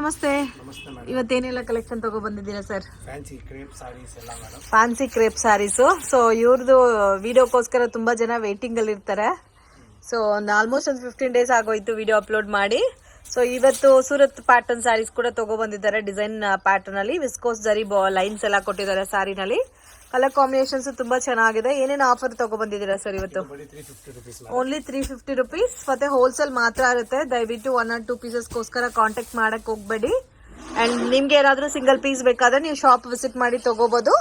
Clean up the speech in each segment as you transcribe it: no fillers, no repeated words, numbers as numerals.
ನಮಸ್ತೆ. ನಮಸ್ತೆ madam. ಇವತ್ತೇನೆಲ್ಲ collection ತಗೋ ಬಂದಿದ್ದೀರಾ ಸರ್? ಫ್ಯಾನ್ಸಿ ಕ್ರೇಪ್ ಸಾರೀಸ್ ಎಲ್ಲ madam. Fancy crepe sarees. So ಇವ್ರದ್ದು ವಿಡಿಯೋಕ್ಕೋಸ್ಕರ ತುಂಬಾ ಜನ ವೇಟಿಂಗ್ ಅಲ್ಲಿ ಇರ್ತಾರೆ. ಸೊ ಒಂದು ಆಲ್ಮೋಸ್ಟ್ ಒಂದು 15 ಡೇಸ್ ಆಗೋಯ್ತು ವಿಡಿಯೋ ಅಪ್ಲೋಡ್ ಮಾಡಿ. ಸೊ ಇವತ್ತು ಸೂರತ್ ಪ್ಯಾಟರ್ನ್ ಸ್ಯಾರೀಸ್ ಕೂಡ ತಗೋ ಬಂದಿದ್ದಾರೆ. ಡಿಸೈನ್ ಪ್ಯಾಟರ್ನ್ ಅಲ್ಲಿ ವಿಸ್ಕೋಸ್ ಜರಿ ಲೈನ್ಸ್ ಎಲ್ಲ ಕೊಟ್ಟಿದ್ದಾರೆ ಸ್ಯಾರಿನಲ್ಲಿ. ಕಲರ್ ಕಾಂಬಿನೇಷನ್ಸ್ ತುಂಬಾ ಚೆನ್ನಾಗಿದೆ. ಏನೇನು ಆಫರ್ ತಗೋ ಬಂದಿದ್ದೀರಾ ಸರ್ ಇವತ್ತು? Only 350 rupees. ಮತ್ತೆ ಹೋಲ್ಸೇಲ್ ಮಾತ್ರ ಇರುತ್ತೆ. ದಯವಿಟ್ಟು 1 or 2 ಪೀಸಸ್ಗೋಸ್ಕರ ಕಾಂಟ್ಯಾಕ್ಟ್ ಮಾಡಕ್ ಹೋಗ್ಬೇಡಿ. ಅಂಡ್ ನಿಮ್ಗೆ ಏನಾದ್ರೂ ಸಿಂಗಲ್ ಪೀಸ್ ಬೇಕಾದ್ರೆ ನೀವು ಶಾಪ್ ವಿಸಿಟ್ ಮಾಡಿ ತಗೋಬಹುದು.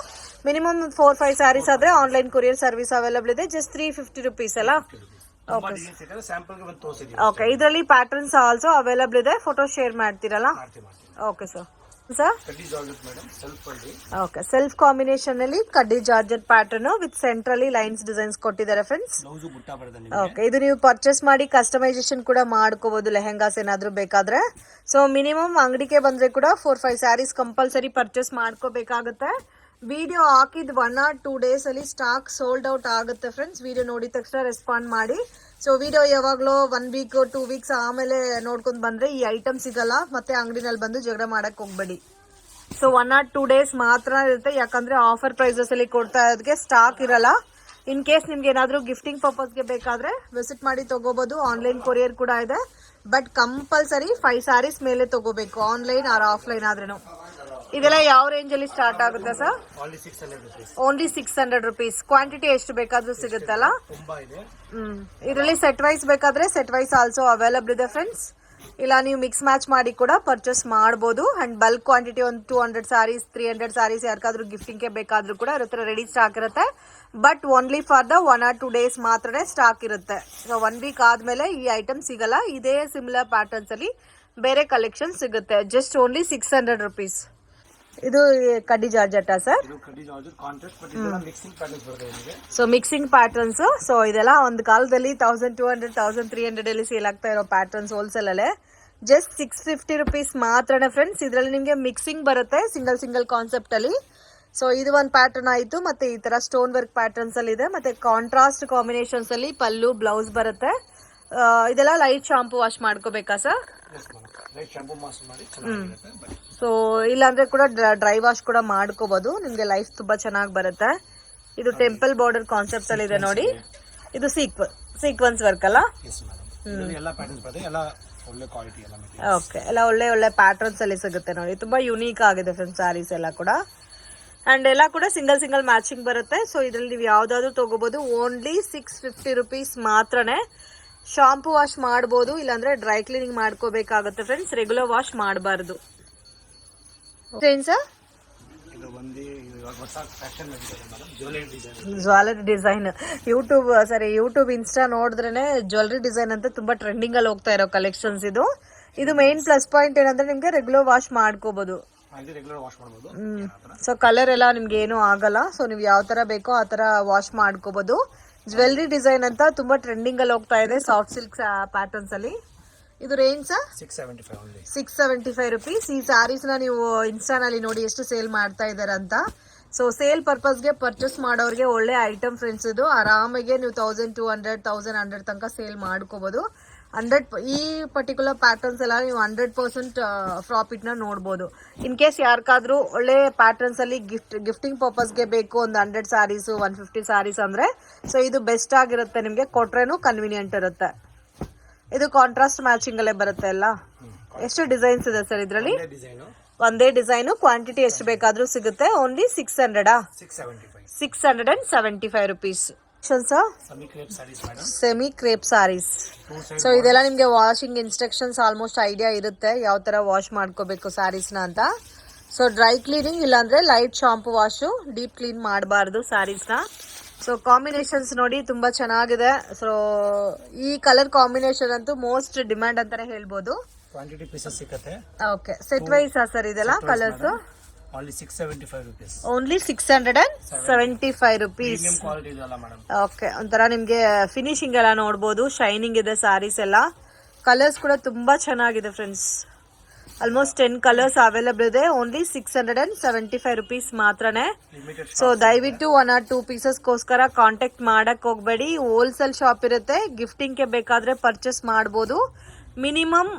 ಮಿನಿಮಮ್ 4-5 ಸ್ಯಾರೀಸ್ ಆದ್ರೆ ಆನ್ಲೈನ್ ಕೊರಿಯರ್ ಸರ್ವಿಸ್ ಅವೈಲಬಲ್ ಇದೆ. ಜಸ್ಟ್ 350 ರುಪೀಸ್ ಅಲ್ಲ? ಓಕೆ. ಇದರಲ್ಲಿ ಪ್ಯಾಟರ್ನ್ಸ್ ಆಲ್ಸೋ ಅವೈಲಬಲ್ ಇದೆ. ಫೋಟೋ ಶೇರ್ ಮಾಡ್ತೀರಲ್ಲ? Okay sir. Okay. Self combination ಅಲ್ಲಿ ಕಡ್ಡಿ georgette pattern with centrally lines designs ಕೊಟ್ಟಿದ್ದಾರೆ ಫ್ರೆಂಡ್ಸ್. ಓಕೆ. ಇದು ನೀವು ಪರ್ಚೇಸ್ ಮಾಡಿ ಕಸ್ಟಮೈಸೇಷನ್ ಕೂಡ ಮಾಡ್ಕೋಬಹುದು ಲೆಹೆಂಗಾಸ್ ಏನಾದ್ರು ಬೇಕಾದ್ರೆ. ಸೊ ಮಿನಿಮಮ್ ಅಂಗಡಿಗೆ ಬಂದ್ರೆ ಕೂಡ 4-5 ಸ್ಯಾರೀಸ್ ಕಂಪಲ್ಸರಿ ಪರ್ಚೇಸ್ ಮಾಡ್ಕೋಬೇಕಾಗುತ್ತೆ. ವಿಡಿಯೋ ಹಾಕಿದ್ 1 or 2 ಡೇಸ್ ಅಲ್ಲಿ ಸ್ಟಾಕ್ ಸೋಲ್ಡ್ ಔಟ್ ಆಗುತ್ತೆ ಫ್ರೆಂಡ್ಸ್. ವಿಡಿಯೋ ನೋಡಿದ ತಕ್ಷಣ ರೆಸ್ಪಾಂಡ್ ಮಾಡಿ. ಸೊ ವಿಡಿಯೋ ಯಾವಾಗ್ಲೋ 1 ವೀಕ್ 2 ವೀಕ್ಸ್ ಆಮೇಲೆ ನೋಡ್ಕೊಂಡ್ ಬಂದ್ರೆ ಈ ಐಟಮ್ ಸಿಗಲ್ಲ. ಮತ್ತೆ ಅಂಗಡಿನಲ್ಲಿ ಬಂದು ಜಗಳ ಮಾಡಕ್ ಹೋಗ್ಬೇಡಿ. ಸೊ 1 or 2 ಡೇಸ್ ಮಾತ್ರ ಇರುತ್ತೆ. ಯಾಕಂದ್ರೆ ಆಫರ್ ಪ್ರೈಸಸ್ ಅಲ್ಲಿ ಕೊಡ್ತಾ ಇರೋದಕ್ಕೆ ಸ್ಟಾಕ್ ಇರಲ್ಲ. ಇನ್ ಕೇಸ್ ನಿಮ್ಗೆ ಏನಾದ್ರು ಗಿಫ್ಟಿಂಗ್ ಪರ್ಪಸ್ಗೆ ಬೇಕಾದ್ರೆ ವಿಸಿಟ್ ಮಾಡಿ ತಗೋಬಹುದು. ಆನ್ಲೈನ್ ಕೊರಿಯರ್ ಕೂಡ ಇದೆ. ಬಟ್ ಕಂಪಲ್ಸರಿ 5 ಸ್ಯಾರೀಸ್ ಮೇಲೆ ತಗೋಬೇಕು, ಆನ್ಲೈನ್ ಆರ್ ಆಫ್ಲೈನ್ ಆದ್ರೂ. ಇದೆಲ್ಲ ಯಾವ ರೇಂಜ್ ಅಲ್ಲಿ ಸ್ಟಾರ್ಟ್ ಆಗುತ್ತೆ ಸರ್? Only 600 rupees. ಕ್ವಾಂಟಿಟಿ ಎಷ್ಟು ಬೇಕಾದ್ರೂ ಸಿಗುತ್ತಲ್ಲ? ಇದರಲ್ಲಿ ಸೆಟ್ ವೈಸ್ ಬೇಕಾದ್ರೆ ಸೆಟ್ ವೈಸ್ ಆಲ್ಸೋ ಅವೈಲಬಲ್ ಇದೆ ಫ್ರೆಂಡ್ಸ್. ಇಲ್ಲ ನೀವು ಮಿಕ್ಸ್ ಮ್ಯಾಚ್ ಮಾಡಿ ಕೂಡ ಪರ್ಚೇಸ್ ಮಾಡಬಹುದು. ಅಂಡ್ ಬಲ್ಕ್ ಕ್ವಾಂಟಿಟಿ ಒಂದು 200 ಸ್ಯಾರೀಸ್ 300 ಸ್ಯಾರೀಸ್ ಯಾರಿಗಾದ್ರೂ ಗಿಫ್ಟಿಂಗ್ ಬೇಕಾದ್ರೂ ಕೂಡ ಇರುತ್ತೆ. ರೆಡಿ ಸ್ಟಾಕ್ ಇರುತ್ತೆ. But only for the 1 or 2 days ಮಾತ್ರನೇ ಸ್ಟಾಕ್ ಇರುತ್ತೆ. ಸೊ 1 ವೀಕ್ ಆದ್ಮೇಲೆ ಈ ಐಟಮ್ ಸಿಗಲ್ಲ. ಇದೇ ಸಿಮಿಲರ್ ಪ್ಯಾಟರ್ನ್ಸ್ ಅಲ್ಲಿ ಬೇರೆ ಕಲೆಕ್ಷನ್ ಸಿಗುತ್ತೆ. Just only 600 rupees. ಇದು ಕಡ್ಡಿ ಜಾರ್ಜೆಟಾ sir? So mixing patterns. So ಇದೆಲ್ಲ ಒಂದು ಕಾಲದಲ್ಲಿ 1200 1300 ಅಲ್ಲಿ ಸೇಲ್ ಆಗ್ತಾ ಇರೋ ಪ್ಯಾಟರ್ನ್ಸ್ ಹೋಲ್ಸೇಲ್ ಅಲ್ಲೇ. ಜಸ್ಟ್ 650 ರುಪೀಸ್ ಮಾತ್ರನೇ ಫ್ರೆಂಡ್ಸ್. ಇದರಲ್ಲಿ ನಿಮಗೆ ಮಿಕ್ಸಿಂಗ್ ಬರುತ್ತೆ ಸಿಂಗಲ್ ಕಾನ್ಸೆಪ್ಟ್ ಅಲ್ಲಿ. ಸೊ ಇದು ಒಂದು ಪ್ಯಾಟರ್ನ್ ಆಯ್ತು. ಮತ್ತೆ ಈ ತರ ಸ್ಟೋನ್ ವರ್ಕ್ ಪ್ಯಾಟರ್ನ್ಸ್ ಅಲ್ಲಿ ಇದೆ. ಮತ್ತೆ ಕಾಂಟ್ರಾಸ್ಟ್ ಕಾಂಬಿನೇಷನ್ಸ್ ಅಲ್ಲಿ ಪಲ್ಲು ಬ್ಲೌಸ್ ಬರುತ್ತೆ. ಇದೆಲ್ಲ ಲೈಟ್ ಶಾಂಪೂ ವಾಶ್ ಮಾಡ್ಕೋಬೇಕಾ ಸರ್? ಸೊ ಇಲ್ಲಾಂದ್ರೆ ಕೂಡ ಡ್ರೈ ವಾಶ್ ಕೂಡ ಮಾಡ್ಕೋಬಹುದು. ನಿಮ್ಗೆ ಲೈಫ್ ತುಂಬಾ ಚೆನ್ನಾಗಿ ಬರುತ್ತೆ. ಇದು ಟೆಂಪಲ್ ಬಾರ್ಡರ್ ಕಾನ್ಸೆಪ್ಟ್ ಅಲ್ಲಿ ಇದೆ ನೋಡಿ. ಇದು ಸೀಕ್ವೆನ್ಸ್ ವರ್ಕ್ ಅಲ್ಲ? ಓಕೆ. ಎಲ್ಲ ಒಳ್ಳೆ ಪ್ಯಾಟರ್ನ್ಸ್ ಅಲ್ಲಿ ಸಿಗುತ್ತೆ ನೋಡಿ. ತುಂಬಾ ಯುನೀಕ್ ಆಗಿದೆ ಫ್ರೆಂಡ್ಸ್ ಸ್ಯಾರೀಸ್ ಎಲ್ಲ ಕೂಡ. ಅಂಡ್ ಎಲ್ಲ ಕೂಡ ಸಿಂಗಲ್ ಮ್ಯಾಚಿಂಗ್ ಬರುತ್ತೆ. ಸೊ ಇದ್ರಲ್ಲಿ ನೀವು ಯಾವ್ದಾದ್ರು ತಗೋಬಹುದು. ಓನ್ಲಿ 650 ರುಪೀಸ್ ಮಾತ್ರನೇ. ಶಾಂಪೂ ವಾಶ್ ಮಾಡಬಹುದು, ಇಲ್ಲಾಂದ್ರೆ ಡ್ರೈ ಕ್ಲೀನಿಂಗ್ ಮಾಡ್ಕೋಬೇಕಾಗುತ್ತೆ ಫ್ರೆಂಡ್ಸ್. ರೆಗ್ಯುಲರ್ ವಾಶ್ ಮಾಡಬಾರ್ದು. ಜ್ಯುವೆಲರಿ ಡಿಸೈನ್ ಯೂಟ್ಯೂಬ್ ಇನ್ಸ್ಟಾ ನೋಡಿದ್ರೇನೆ ಜ್ಯುವೆಲರಿ ಡಿಸೈನ್ ಅಂತ ತುಂಬಾ ಟ್ರೆಂಡಿಂಗ್ ಅಲ್ಲಿ ಹೋಗ್ತಾ ಇರೋ ಕಲೆಕ್ಷನ್ಸ್ ಇದು. ಇದು ಮೇನ್ ಪ್ಲಸ್ ಪಾಯಿಂಟ್ ಏನಂದ್ರೆ ನಿಮ್ಗೆ ರೆಗ್ಯುಲರ್ ವಾಶ್ ಮಾಡ್ಕೋಬಹುದು. ಸೊ ಕಲರ್ ಎಲ್ಲ ನಿಮ್ಗೆ ಏನು ಆಗಲ್ಲ. ಸೊ ನೀವು ಯಾವ ತರ ಬೇಕೋ ಆ ತರ ವಾಶ್ ಮಾಡ್ಕೋಬಹುದು. ಜ್ಯುವೆಲರಿ ಡಿಸೈನ್ ಅಂತ ತುಂಬಾ ಟ್ರೆಂಡಿಂಗ್ ಅಲ್ಲಿ ಹೋಗ್ತಾ ಇದೆ ಸಾಫ್ಟ್ ಸಿಲ್ಕ್ ಪ್ಯಾಟರ್ನ್ಸ್ ಅಲ್ಲಿ. ಇದು ರೇಂಜ್ 675 ರುಪೀಸ್. ಈ ಸ್ಯಾರೀಸ್ ನ ನೀವು ಇನ್ಸ್ಟಾನಲ್ಲಿ ನೋಡಿ ಎಷ್ಟು ಸೇಲ್ ಮಾಡ್ತಾ ಇದಾರೆ ಅಂತ. ಸೊ ಸೇಲ್ ಪರ್ಪಸ್ಗೆ ಪರ್ಚೇಸ್ ಮಾಡೋರಿಗೆ ಒಳ್ಳೆ ಐಟಮ್ ಫ್ರೆಂಡ್ಸ್. ಇದು ಆರಾಮಾಗೆ ನೀವು 1200 1100 ತನಕ ಸೇಲ್ ಮಾಡ್ಕೋಬಹುದು. ಈ ಪರ್ಟಿಕ್ಯುಲರ್ ಪ್ಯಾಟರ್ನ್ಸ್ ಎಲ್ಲ ನೀವು 100% ಪ್ರಾಫಿಟ್ ನ ನೋಡಬಹುದು. ಇನ್ ಕೇಸ್ ಯಾರಿಗಾದ್ರೂ ಒಳ್ಳೆ ಪ್ಯಾಟರ್ನ್ಸ್ ಅಲ್ಲಿ ಗಿಫ್ಟಿಂಗ್ ಪರ್ಪಸ್ಗೆ ಬೇಕು ಒಂದು 100 ಸ್ಯಾರೀಸ್ 150 ಸ್ಯಾರೀಸ್ ಅಂದ್ರೆ ಸೊ ಇದು ಬೆಸ್ಟ್ ಆಗಿರುತ್ತೆ. ನಿಮ್ಗೆ ಕೊಟ್ರೇನು ಕನ್ವೀನಿಯಂಟ್ ಇರುತ್ತೆ. ಇದು ಕಾಂಟ್ರಾಸ್ಟ್ ಮ್ಯಾಚಿಂಗ್ ಅಲ್ಲೇ ಬರುತ್ತೆ ಎಲ್ಲ. ಎಷ್ಟು ಡಿಸೈನ್ಸ್ ಇದೆ ಸರ್ ಇದರಲ್ಲಿ? ಒಂದೇ ಡಿಸೈನ್. ಕ್ವಾಂಟಿಟಿ ಎಷ್ಟು ಬೇಕಾದ್ರೂ ಸಿಗುತ್ತೆ. Only 675 rupees. Semi crepe sarees. So ಇದೆಲ್ಲ ನಿಮ್ಗೆ ವಾಷಿಂಗ್ ಇನ್ಸ್ಟ್ರಕ್ಷನ್ಸ್ ಆಲ್ಮೋಸ್ಟ್ ಐಡಿಯಾ ಇರುತ್ತೆ ಯಾವ ತರ ವಾಶ್ ಮಾಡ್ಕೋಬೇಕು ಸ್ಯಾರೀಸ್ ನ ಅಂತ. ಸೊ ಡ್ರೈ ಕ್ಲೀನಿಂಗ್ ಇಲ್ಲಾಂದ್ರೆ light shampoo wash, deep clean ಮಾಡಬಾರ್ದು ಸ್ಯಾರೀಸ್ ನ. ಸೊ ಕಾಂಬಿನೇಷನ್ಸ್ ನೋಡಿ ತುಂಬಾ ಚೆನ್ನಾಗಿದೆ. ಸೊ ಈ ಕಲರ್ ಕಾಂಬಿನೇಷನ್ ಅಂತೂ ಮೋಸ್ಟ್ ಡಿಮ್ಯಾಂಡ್ ಅಂತಾನೆ ಹೇಳ್ಬೋದು. ಓಕೆ. ಸೆಟ್ ವೈಸ್ ಸರ್ ಇದೆಲ್ಲ ಕಲರ್ಸ್? Only 675 rupees. ಓಕೆ. ಒಂಥರ ನಿಮ್ಗೆ ಫಿನಿಶಿಂಗ್ ಎಲ್ಲ ನೋಡ್ಬೋದು. ಶೈನಿಂಗ್ ಇದೆ ಸ್ಯಾರೀಸ್ ಎಲ್ಲ. ಕಲರ್ಸ್ ಕೂಡ ತುಂಬಾ ಚೆನ್ನಾಗಿದೆ ಫ್ರೆಂಡ್ಸ್. ಆಲ್ಮೋಸ್ಟ್ 10 ಕಲರ್ಸ್ ಅವೈಲಬಲ್ ಇದೆ. ಓನ್ಲಿ 675 ರುಪೀಸ್ ಮಾತ್ರನೇ. ಸೊ ದಯವಿಟ್ಟು 1 or 2 ಪೀಸಸ್ಗೋಸ್ಕರ ಕಾಂಟ್ಯಾಕ್ಟ್ ಮಾಡಕ್ ಹೋಗ್ಬೇಡಿ. ಹೋಲ್ಸೇಲ್ ಶಾಪ್ ಇರುತ್ತೆ. ಗಿಫ್ಟಿಂಗ್ ಗೆ ಬೇಕಾದ್ರೆ ಪರ್ಚೇಸ್ ಮಾಡಬಹುದು. ಮಿನಿಮಮ್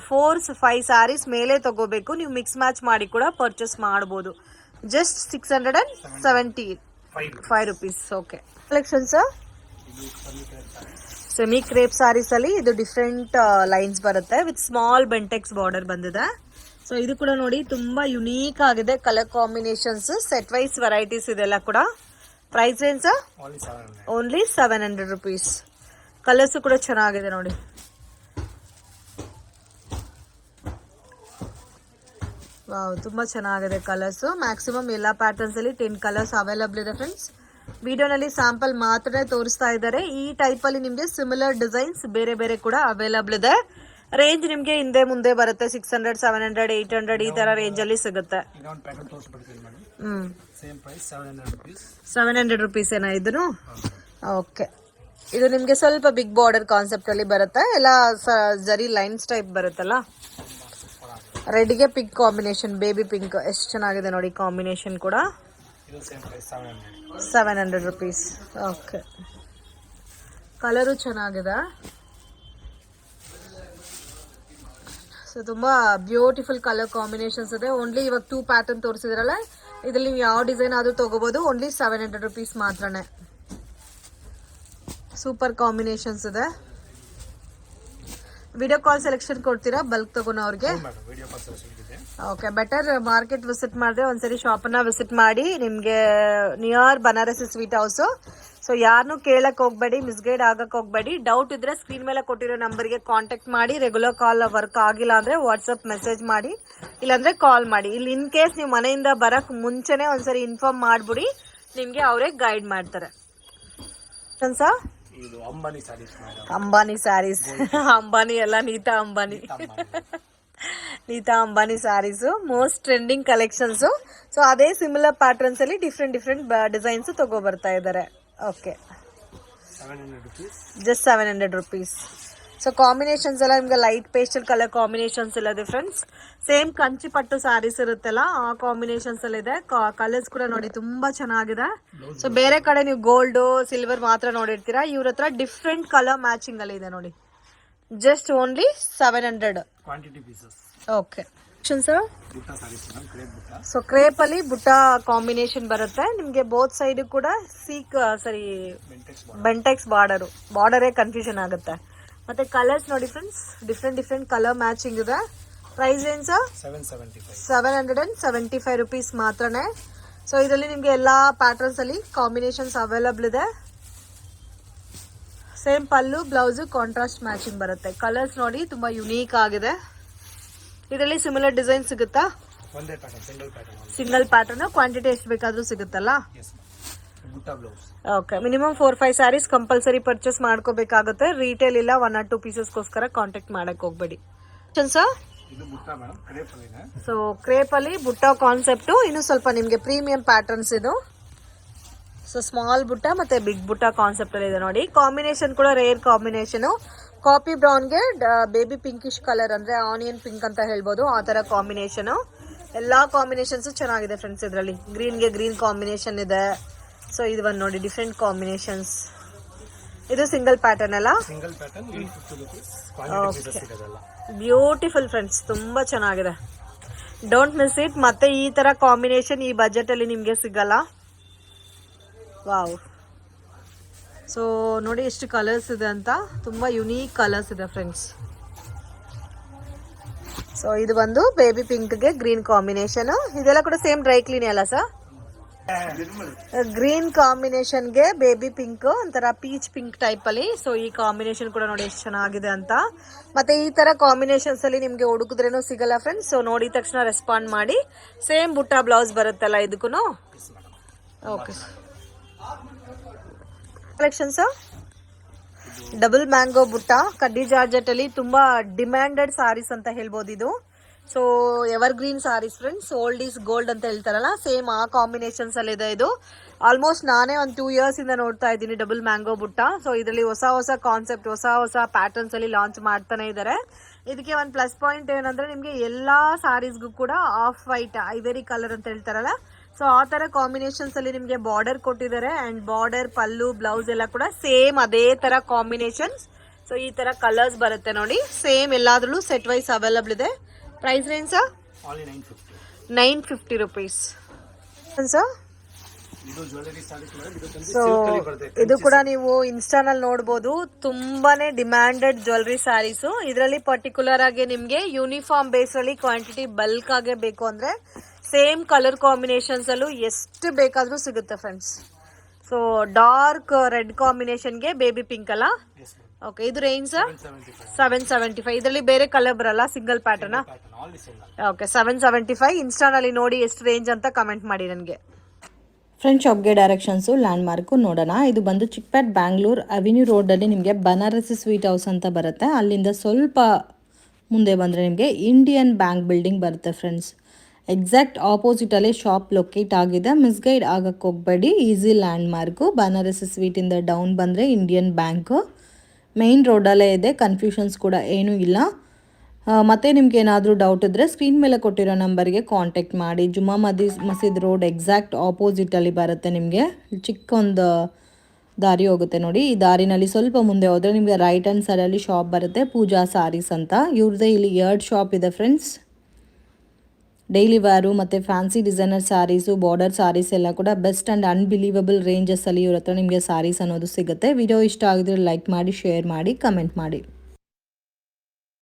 4-5 ಸ್ಯಾರೀಸ್ ಮೇಲೆ ತಗೋಬೇಕು. ನೀವು ಮಿಕ್ಸ್ ಮ್ಯಾಚ್ ಮಾಡಿ ಕೂಡ ಪರ್ಚೇಸ್ ಮಾಡ್ಬೋದು. Just 675 rupees. Okay, collections semi crepe sarees ಅಲ್ಲಿ ಇದು ಡಿಫ್ರೆಂಟ್ ಲೈನ್ಸ್ ಬರುತ್ತೆ ವಿತ್ ಸ್ಮಾಲ್ ಬೆಂಟೆಕ್ಸ್ ಬಾರ್ಡರ್ ಬಂದಿದೆ. ಸೊ ಇದು ಕೂಡ ನೋಡಿ ತುಂಬಾ ಯುನೀಕ್ ಆಗಿದೆ. Colour combinations, set wise varieties ಇದೆಲ್ಲ ಕೂಡ. Price range only 700 rupees. ಕಲರ್ಸ್ ಕೂಡ ಚೆನ್ನಾಗಿದೆ ನೋಡಿ. ವಾವ್, ತುಂಬಾ ಚೆನ್ನಾಗಿದೆ ಕಲರ್ಸ್. ಮ್ಯಾಕ್ಸಿಮಮ್ ಎಲ್ಲ ಪ್ಯಾಟರ್ನ್ಸ್ ಅಲ್ಲಿ 10 ಕಲರ್ಸ್ ಅವೈಲಬಲ್ ಇದೆ ಫ್ರೆಂಡ್ಸ್. ವಿಡಿಯೋನಲ್ಲಿ ಸ್ಯಾಂಪಲ್ ಮಾತ್ರ ತೋರಿಸ್ತಾ ಇದ್ದಾರೆ. ಈ ಟೈಪ್ ಅಲ್ಲಿ ನಿಮ್ಗೆ ಸಿಮಿಲರ್ ಡಿಸೈನ್ಸ್ ಬೇರೆ ಬೇರೆ ಕೂಡ ಅವೈಲಬಲ್ ಇದೆ. ರೇಂಜ್ ನಿಮ್ಗೆ ಹಿಂದೆ ಮುಂದೆ ಬರುತ್ತೆ. 600, 700, 800 ಈ ತರ ರೇಂಜ್ ಅಲ್ಲಿ ಸಿಗುತ್ತೆ. 700 rupees ಏನಾ ಇದನ್ನು? ಓಕೆ, ಇದು ನಿಮ್ಗೆ ಸ್ವಲ್ಪ ಬಿಗ್ ಬಾರ್ಡರ್ ಕಾನ್ಸೆಪ್ಟ್ ಅಲ್ಲಿ ಬರುತ್ತೆ. ಎಲ್ಲ ಜರಿ ಲೈನ್ಸ್ ಟೈಪ್ ಬರುತ್ತಲ್ಲ. ರೆಡ್ಗೆ ಪಿಂಕ್ ಕಾಂಬಿನೇಷನ್, ಬೇಬಿ ಪಿಂಕ್ ಎಷ್ಟು ಚೆನ್ನಾಗಿದೆ ನೋಡಿ ಕಾಂಬಿನೇಷನ್ ಕೂಡ. 700 rupees. ಓಕೆ, ಕಲರು ಚೆನ್ನಾಗಿದೆ. ಸೊ ತುಂಬಾ ಬ್ಯೂಟಿಫುಲ್ ಕಲರ್ ಕಾಂಬಿನೇಷನ್ಸ್ ಇದೆ. ಓನ್ಲಿ ಇವಾಗ 2 ಪ್ಯಾಟರ್ನ್ ತೋರಿಸಿದ್ರಲ್ಲ, ಇದರಲ್ಲಿ ನೀವು ಯಾವ ಡಿಸೈನ್ ಆದ್ರೂ ತಗೋಬಹುದು. ಓನ್ಲಿ 700 rupees ಮಾತ್ರನೇ. ಸೂಪರ್ ಕಾಂಬಿನೇಷನ್ಸ್ ಇದೆ. ವಿಡಿಯೋ ಕಾಲ್ ಸೆಲೆಕ್ಷನ್ ಕೊಡ್ತೀರಾ ಬಲ್ಕ್ ತಗೋನವ್ರಿಗೆ? ಓಕೆ, ಬೆಟರ್ ಮಾರ್ಕೆಟ್ ವಿಸಿಟ್ ಮಾಡಿದ್ರೆ ಒಂದ್ಸರಿ ಶಾಪನ್ನ ವಿಸಿಟ್ ಮಾಡಿ. ನಿಮ್ಗೆ near Banarasi sweet house. So ಯಾರನ್ನೂ ಕೇಳಕ್ ಹೋಗ್ಬೇಡಿ, ಮಿಸ್ಗೈಡ್ ಆಗಕ್ ಹೋಗ್ಬೇಡಿ. ಡೌಟ್ ಇದ್ರೆ ಸ್ಕ್ರೀನ್ ಮೇಲೆ ಕೊಟ್ಟಿರೋ ನಂಬರ್ಗೆ ಕಾಂಟ್ಯಾಕ್ಟ್ ಮಾಡಿ. ರೆಗ್ಯುಲರ್ ಕಾಲ್ ವರ್ಕ್ ಆಗಿಲ್ಲ ಅಂದ್ರೆ ವಾಟ್ಸಪ್ ಮೆಸೇಜ್ ಮಾಡಿ, ಇಲ್ಲಾಂದ್ರೆ ಕಾಲ್ ಮಾಡಿ. ಇಲ್ಲಿ ಇನ್ ಕೇಸ್ ನೀವು ಮನೆಯಿಂದ ಬರಕ್ ಮುಂಚೆನೆ ಒಂದ್ಸರಿ ಇನ್ಫಾರ್ಮ್ ಮಾಡ್ಬಿಡಿ, ನಿಮ್ಗೆ ಅವರೇ ಗೈಡ್ ಮಾಡ್ತಾರೆ. ಅಂಬಾನಿ ಸ್ಯಾರೀಸ್. ಅಂಬಾನಿ ಎಲ್ಲ Nita Ambani. Nita Ambani sarees most trending collections. So ಅದೇ ಸಿಮಿಲರ್ ಪ್ಯಾಟರ್ನ್ಸ್ ಅಲ್ಲಿ ಡಿಫ್ರೆಂಟ್ ಡಿಸೈನ್ಸ್ ತಗೋ ಬರ್ತಾ ಇದ್ದಾರೆ. Okay, just 700 rupees. So combinations ಎಲ್ಲ ನಿಮ್ಗೆ ಲೈಟ್ ಪೇಸ್ಟಲ್ ಕಲರ್ ಕಾಂಬಿನೇಷನ್ಸ್ ಎಲ್ಲ ಇದೆ ಫ್ರೆಂಡ್ಸ್. ಸೇಮ್ ಕಂಚಿ ಪಟ್ಟು ಸ್ಯಾರೀಸ್ ಇರುತ್ತಲ್ಲ, ಆ ಕಾಂಬಿನೇಷನ್ಸ್ ಅಲ್ಲಿ ಇದೆ. ಕಲರ್ಸ್ ಕೂಡ ನೋಡಿ ತುಂಬಾ ಚೆನ್ನಾಗಿದೆ. ಸೊ ಬೇರೆ ಕಡೆ ನೀವು ಗೋಲ್ಡ್ ಸಿಲ್ವರ್ ಮಾತ್ರ ನೋಡಿರ್ತೀರಾ, ಇವ್ರ ಹತ್ರ ಡಿಫ್ರೆಂಟ್ ಕಲರ್ ಮ್ಯಾಚಿಂಗ್ ಅಲ್ಲಿ ಇದೆ ನೋಡಿ. Just only 700. Okay, so crepe ಅಲ್ಲಿ ಬುಟ್ಟ ಕಾಂಬಿನೇಷನ್ ಬರುತ್ತೆ ನಿಮ್ಗೆ. ಬೋತ್ ಸೈಡ್ ಕೂಡ ಬೆಂಟೆಕ್ಸ್ ಬಾರ್ಡರೇ ಕನ್ಫ್ಯೂಷನ್ ಆಗುತ್ತೆ. ಮತ್ತೆ ಕಲರ್ಸ್ ನೋಡಿ ಫ್ರೆಂಡ್ಸ್, ಡಿಫ್ರೆಂಟ್ ಕಲರ್ ಮ್ಯಾಚಿಂಗ್ ಇದೆ. ಪ್ರೈಸ್ ರೇಂಜ್ 775 rupees ಮಾತ್ರನೇ. ಸೊ ಇದರಲ್ಲಿ ನಿಮ್ಗೆ ಎಲ್ಲಾ ಪ್ಯಾಟರ್ನ್ಸ್ ಅಲ್ಲಿ ಕಾಂಬಿನೇಷನ್ಸ್ ಅವೈಲಬಲ್ ಇದೆ. Same pallu blouse contrast matching ಬರುತ್ತೆ. ಕಲರ್ಸ್ ನೋಡಿ ತುಂಬಾ ಯುನೀಕ್ ಆಗಿದೆ. ಇದರಲ್ಲಿ ಸಿಮಿಲರ್ ಡಿಸೈನ್ ಸಿಗುತ್ತಾ? Single pattern. ಕ್ವಾಂಟಿಟಿ ಎಷ್ಟು ಬೇಕಾದ್ರೂ ಸಿಗುತ್ತಲ್ಲ? Okay, minimum 4-5 sarees compulsory purchase ಮಾಡ್ಕೋಬೇಕಾಗುತ್ತೆ. ರೀಟೇಲ್ ಇಲ್ಲ 1 or 2 ಪೀಸಸ್ಗೋಸ್ಕರ ಕಾಂಟ್ಯಾಕ್ಟ್ ಮಾಡಕ್ ಹೋಗ್ಬೇಡಿ. ಸೊ ಕ್ರೇಪ್ ಅಲ್ಲಿ ಬುಟ್ಟ ಕಾನ್ಸೆಪ್ಟ್ ಇನ್ನು ಸ್ವಲ್ಪ ನಿಮ್ಗೆ ಪ್ರೀಮಿಯಂ ಪ್ಯಾಟರ್ನ್ಸ್ ಇದು. ಸೊ ಸ್ಮಾಲ್ ಬುಟ್ಟ ಮತ್ತೆ ಬಿಗ್ ಬುಟ್ಟ ಕಾನ್ಸೆಪ್ಟ್ ಅಲ್ಲಿ ಇದೆ ನೋಡಿ. ಕಾಂಬಿನೇಷನ್ ಕೂಡ ರೇರ್ ಕಾಂಬಿನೇಷನ್. ಕಾಫಿ ಬ್ರೌನ್ಗೆ ಬೇಬಿ ಪಿಂಕಿಶ್ ಕಲರ್, ಅಂದ್ರೆ ಆನಿಯನ್ ಪಿಂಕ್ ಅಂತ ಹೇಳ್ಬೋದು, ಆ ತರ ಕಾಂಬಿನೇಷನ್. ಎಲ್ಲಾ ಕಾಂಬಿನೇಷನ್ಸ್ ಚೆನ್ನಾಗಿದೆ ಫ್ರೆಂಡ್ಸ್. ಇದರಲ್ಲಿ ಗ್ರೀನ್ಗೆ ಗ್ರೀನ್ ಕಾಂಬಿನೇಷನ್ ಇದೆ. ಸೊ ಇದು ಒಂದು ನೋಡಿ ಡಿಫ್ರೆಂಟ್ ಕಾಂಬಿನೇಷನ್ಸ್. ಇದು ಸಿಂಗಲ್ ಪ್ಯಾಟರ್ನ್ ಅಲ್ಲ? ಬ್ಯೂಟಿಫುಲ್ ಫ್ರೆಂಡ್ಸ್, ತುಂಬಾ ಚೆನ್ನಾಗಿದೆ. Don't miss it. ಮತ್ತೆ ಈ ತರ ಕಾಂಬಿನೇಷನ್ ಈ ಬಜೆಟ್ ಅಲ್ಲಿ ನಿಮ್ಗೆ ಸಿಗಲ್ಲ. ವಾವ್, ಸೊ ನೋಡಿ ಎಷ್ಟು ಕಲರ್ಸ್ ಇದೆ ಅಂತ. ತುಂಬಾ ಯುನೀಕ್ ಕಲರ್ಸ್ ಇದೆ ಫ್ರೆಂಡ್ಸ್. ಸೊ ಇದು ಬಂದು ಬೇಬಿ ಪಿಂಕ್ಗೆ ಗ್ರೀನ್ ಕಾಂಬಿನೇಷನ್. ಇದೆಲ್ಲ ಕೂಡ ಸೇಮ್ ಡ್ರೈ ಕ್ಲೀನ್ ಅಲ್ಲ ಸರ್? ಗ್ರೀನ್ ಕಾಂಬಿನೇಷನ್ಗೆ ಬೇಬಿ ಪಿಂಕ್, ಒಂಥರ ಪೀಚ್ ಪಿಂಕ್ ಟೈಪ್ ಅಲ್ಲಿ. ಸೊ ಈ ಕಾಂಬಿನೇಷನ್ ಕೂಡ ನೋಡಿ ಎಷ್ಟು ಚೆನ್ನಾಗಿದೆ ಅಂತ. ಮತ್ತೆ ಈ ತರ ಕಾಂಬಿನೇಷನ್ಸ್ ಅಲ್ಲಿ ನಿಮ್ಗೆ ಹುಡುಕಿದ್ರೇನು ಸಿಗಲ್ಲ ಫ್ರೆಂಡ್ಸ್. ಸೊ ನೋಡಿದ ತಕ್ಷಣ ರೆಸ್ಪಾಂಡ್ ಮಾಡಿ. ಸೇಮ್ ಬುಟ್ಟ ಬ್ಲೌಸ್ ಬರುತ್ತಲ್ಲ ಇದಕ್ಕೂ. ಓಕೆ, ಕಲೆಕ್ಷನ್ಸ್ ಡಬಲ್ ಮ್ಯಾಂಗೋ ಬುಟ್ಟ ಕಡ್ಡಿ ಜಾರ್ಜೆಟ್ ಅಲ್ಲಿ ತುಂಬಾ ಡಿಮ್ಯಾಂಡೆಡ್ ಸಾರೀಸ್ ಅಂತ ಹೇಳ್ಬೋದು ಇದು. So evergreen sarees friends. Old is gold ಅಂತ ಹೇಳ್ತಾರಲ್ಲ, ಸೇಮ್ ಆ ಕಾಂಬಿನೇಷನ್ಸ್ ಅಲ್ಲಿ ಇದೆ ಇದು. ಆಲ್ಮೋಸ್ಟ್ ನಾನೇ ಒಂದು 2 years ಇಂದ ನೋಡ್ತಾ ಇದ್ದೀನಿ ಡಬಲ್ ಮ್ಯಾಂಗೋ ಬುಟ್ಟ. ಸೊ ಇದರಲ್ಲಿ ಹೊಸ ಕಾನ್ಸೆಪ್ಟ್, ಹೊಸ ಪ್ಯಾಟರ್ನ್ಸ್ ಅಲ್ಲಿ ಲಾಂಚ್ ಮಾಡ್ತಾನೆ ಇದ್ದಾರೆ. ಇದಕ್ಕೆ ಒಂದು ಪ್ಲಸ್ ಪಾಯಿಂಟ್ ಏನಂದ್ರೆ ನಿಮ್ಗೆ ಎಲ್ಲಾ ಸಾರೀಸ್ಗೂ ಕೂಡ ಆಫ್ ವೈಟ್ ಐವೆರಿ ಕಲರ್ ಅಂತ ಹೇಳ್ತಾರಲ್ಲ, ಸೊ ಆ ತರ ಕಾಂಬಿನೇಷನ್ಸ್ ಅಲ್ಲಿ ನಿಮ್ಗೆ ಬಾರ್ಡರ್ ಕೊಟ್ಟಿದ್ದಾರೆ. ಅಂಡ್ ಬಾರ್ಡರ್, ಪಲ್ಲು, ಬ್ಲೌಸ್ ಎಲ್ಲ ಕೂಡ ಸೇಮ್ ಅದೇ ತರ ಕಾಂಬಿನೇಷನ್ಸ್. ಸೊ ಈ ತರ ಕಲರ್ಸ್ ಬರುತ್ತೆ ನೋಡಿ. ಸೇಮ್ ಎಲ್ಲಾದ್ರಲ್ಲೂ ಸೆಟ್ ವೈಸ್ ಅವೈಲಬಲ್ ಇದೆ. Price range sir only 950. 950 rupees sir. ಇದು ಜ್ಯುವೆಲರಿ ಸ್ಯಾರೀಸ್ ಮೇಡಮ್. ಇದು ತಂದು ಸೊ ಸಿಲ್ಕ್ ಅಲ್ಲಿ ಬರುತ್ತೆ. ಇದು ಕೂಡ ನೀವು ಇನ್ಸ್ಟಾನಲ್ಲಿ ನೋಡ್ಬೋದು, ತುಂಬಾನೇ ಡಿಮ್ಯಾಂಡೆಡ್ ಜ್ಯುವೆಲರಿ ಸ್ಯಾರೀಸು. ಇದರಲ್ಲಿ ಪರ್ಟಿಕ್ಯುಲರ್ ಆಗಿ ನಿಮಗೆ ಯೂನಿಫಾರ್ಮ್ ಬೇಸ್ ಅಲ್ಲಿ ಕ್ವಾಂಟಿಟಿ ಬಲ್ಕ್ ಆಗೇ ಬೇಕು ಅಂದ್ರೆ ಸೇಮ್ ಕಲರ್ ಕಾಂಬಿನೇಷನ್ಸ್ ಅಲ್ಲೂ ಎಷ್ಟು ಬೇಕಾದ್ರೂ ಸಿಗುತ್ತೆ ಫ್ರೆಂಡ್ಸ್. ಸೊ ಡಾರ್ಕ್ ರೆಡ್ ಕಾಂಬಿನೇಷನ್ಗೆ ಬೇಬಿ ಪಿಂಕ್ ಅಲ್ಲ. Yes, ma'am. ಓಕೆ, ಇದು ರೇಂಜ್ 775. 775. ಇದರಲ್ಲಿ ಬೇರೆ ಕಲರ್ ಬರಲ್ಲ, single pattern. Pattern all same. Okay, 775. ಇನ್ಸ್ಟಾನಲ್ಲಿ ನೋಡಿ ಎಷ್ಟು ರೇಂಜ್ ಅಂತ ಕಮೆಂಟ್ ಮಾಡಿ ನನಗೆ. ಫ್ರೆಂಡ್ ಶಾಪ್ಗೆ ಡೈರೆಕ್ಷನ್ಸು ಲ್ಯಾಂಡ್ಮಾರ್ಕು ನೋಡೋಣ. ಇದು ಬಂದು ಚಿಕ್ಪೇಟ್ ಬ್ಯಾಂಗ್ಳೂರ್ ಅವೆನ್ಯೂ ರೋಡಲ್ಲಿ ನಿಮಗೆ ಬನಾರಸಿ ಸ್ವೀಟ್ ಹೌಸ್ ಅಂತ ಬರುತ್ತೆ. ಅಲ್ಲಿಂದ ಸ್ವಲ್ಪ ಮುಂದೆ ಬಂದರೆ ನಿಮಗೆ ಇಂಡಿಯನ್ ಬ್ಯಾಂಕ್ ಬಿಲ್ಡಿಂಗ್ ಬರುತ್ತೆ ಫ್ರೆಂಡ್ಸ್. ಎಕ್ಸಾಕ್ಟ್ ಆಪೋಸಿಟಲ್ಲಿ ಶಾಪ್ ಲೊಕೇಟ್ ಆಗಿದೆ. ಮಿಸ್ಗೈಡ್ ಆಗಕ್ಕೆ ಹೋಗಬೇಡಿ, ಈಸಿ ಲ್ಯಾಂಡ್ಮಾರ್ಕು. ಬನಾರಸಿ ಸ್ವೀಟಿಂದ ಡೌನ್ ಬಂದರೆ ಇಂಡಿಯನ್ ಬ್ಯಾಂಕು ಮೇಯ್ನ್ ರೋಡಲ್ಲೇ ಇದೆ. ಕನ್ಫ್ಯೂಷನ್ಸ್ ಕೂಡ ಏನೂ ಇಲ್ಲ. ಮತ್ತು ನಿಮ್ಗೆ ಏನಾದರೂ ಡೌಟ್ ಇದ್ದರೆ ಸ್ಕ್ರೀನ್ ಮೇಲೆ ಕೊಟ್ಟಿರೋ ನಂಬರ್ಗೆ ಕಾಂಟ್ಯಾಕ್ಟ್ ಮಾಡಿ. ಜುಮ್ಮಾ ಮಸೀದ್ ರೋಡ್ ಎಕ್ಸಾಕ್ಟ್ ಆಪೋಸಿಟಲ್ಲಿ ಬರುತ್ತೆ. ನಿಮಗೆ ಚಿಕ್ಕ ಒಂದು ದಾರಿ ಹೋಗುತ್ತೆ ನೋಡಿ. ಈ ದಾರಿನಲ್ಲಿ ಸ್ವಲ್ಪ ಮುಂದೆ ಹೋದರೆ ನಿಮಗೆ ರೈಟ್ ಹ್ಯಾಂಡ್ ಸೈಡಲ್ಲಿ ಶಾಪ್ ಬರುತ್ತೆ, ಪೂಜಾ ಸಾರೀಸ್ ಅಂತ. ಇವ್ರದ್ದೇ ಇಲ್ಲಿ 2 ಶಾಪ್ ಇದೆ ಫ್ರೆಂಡ್ಸ್. ಡೈಲಿ ವೇರು ಮತ್ತು fancy designer sarees, border sarees ಎಲ್ಲ ಕೂಡ ಬೆಸ್ಟ್ ಆ್ಯಂಡ್ ಅನ್ಬಿಲೀವಬಲ್ ರೇಂಜಸ್ಸಲ್ಲಿ ಇವ್ರ ಹತ್ರ ನಿಮಗೆ ಸ್ಯಾರೀಸ್ ಅನ್ನೋದು ಸಿಗುತ್ತೆ. ವಿಡಿಯೋ ಇಷ್ಟ ಆಗಿದ್ರೆ ಲೈಕ್ ಮಾಡಿ, ಶೇರ್ ಮಾಡಿ, ಕಮೆಂಟ್ ಮಾಡಿ.